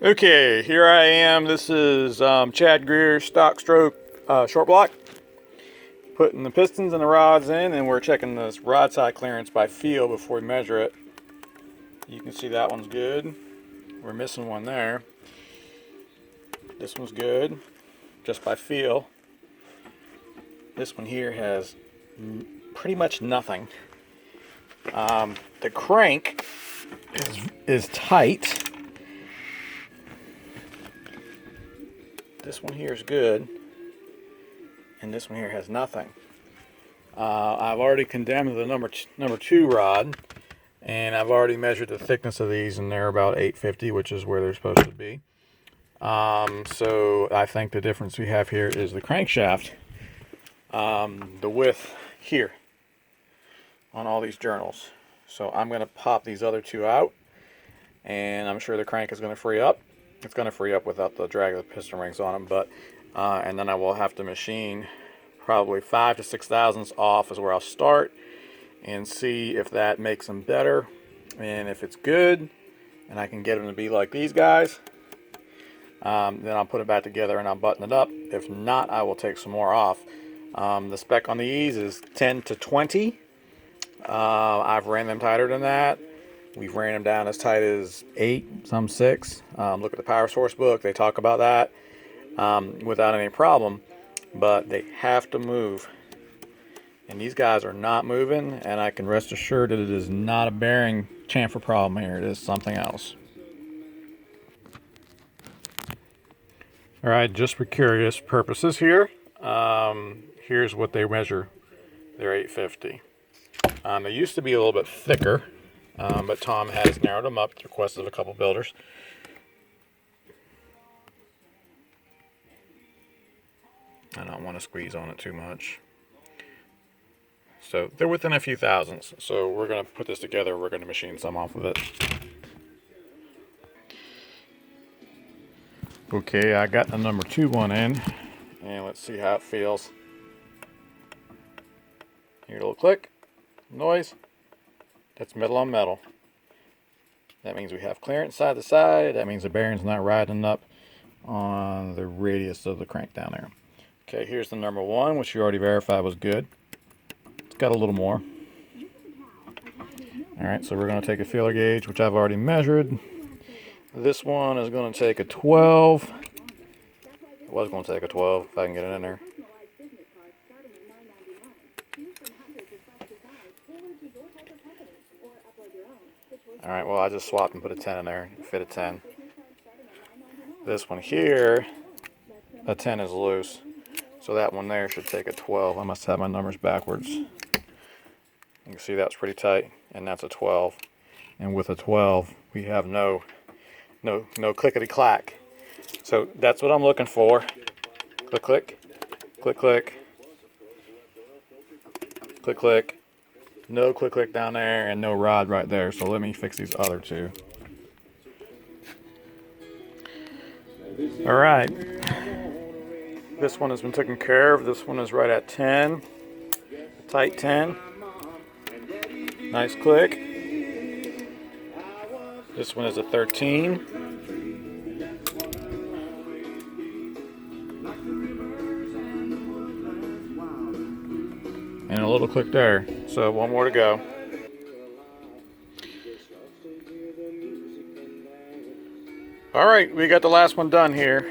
Okay, here I am. This is Chad Greer stock stroke short block. Putting the pistons and the rods in, and we're checking this rod side clearance by feel before we measure it. You can see that one's good. We're missing one there. This one's good, just by feel. This one here has pretty much nothing. The crank is tight. This one here is good, and this one here has nothing. I've already condemned the number two rod, and I've already measured the thickness of these, and they're about 850, which is where they're supposed to be. So I think the difference we have here is the crankshaft, the width here on all these journals. So I'm going to pop these other two out, and I'm sure the crank is going to free up. It's going to free up without the drag of the piston rings on them, but and then I will have to machine probably 5 to 6 thousandths off is where I'll start, and see if that makes them better. And if it's good and I can get them to be like these guys, then I'll put it back together and I'll button it up. If not, I will take some more off. The spec on these is 10 to 20. I've ran them tighter than that. We've ran them down as tight as 8, some 6. Look at the power source book. They talk about that without any problem. But they have to move. And these guys are not moving. And I can rest assured that it is not a bearing chamfer problem here. It is something else. Alright, just for curious purposes here. Here's what they measure. They're 850. They used to be a little bit thicker. But Tom has narrowed them up at the request of a couple builders. I don't want to squeeze on it too much. So they're within a few thousandths. So we're going to put this together. We're going to machine some off of it. Okay, I got the number 2 one in. And let's see how it feels. Hear a little click. Noise. That's metal on metal. That means we have clearance side to side. That means the bearing's not riding up on the radius of the crank down there. Okay, here's the number 1, which you already verified was good. It's got a little more. Alright, so we're going to take a feeler gauge, which I've already measured. This one is going to take a 12. It was going to take a 12 if I can get it in there. Alright, well I just swapped and put a 10 in there. Fit a 10. This one here, a 10 is loose. So that one there should take a 12. I must have my numbers backwards. You can see that's pretty tight, and that's a 12. And with a 12, we have no clickety clack. So that's what I'm looking for. Click click, click click, click click. No click click down there, and no rod right there. So let me fix these other two. All right. This one has been taken care of. This one is right at 10. A tight 10. Nice click. This one is a 13. And a little click there. So one more to go. All right, we got the last one done here.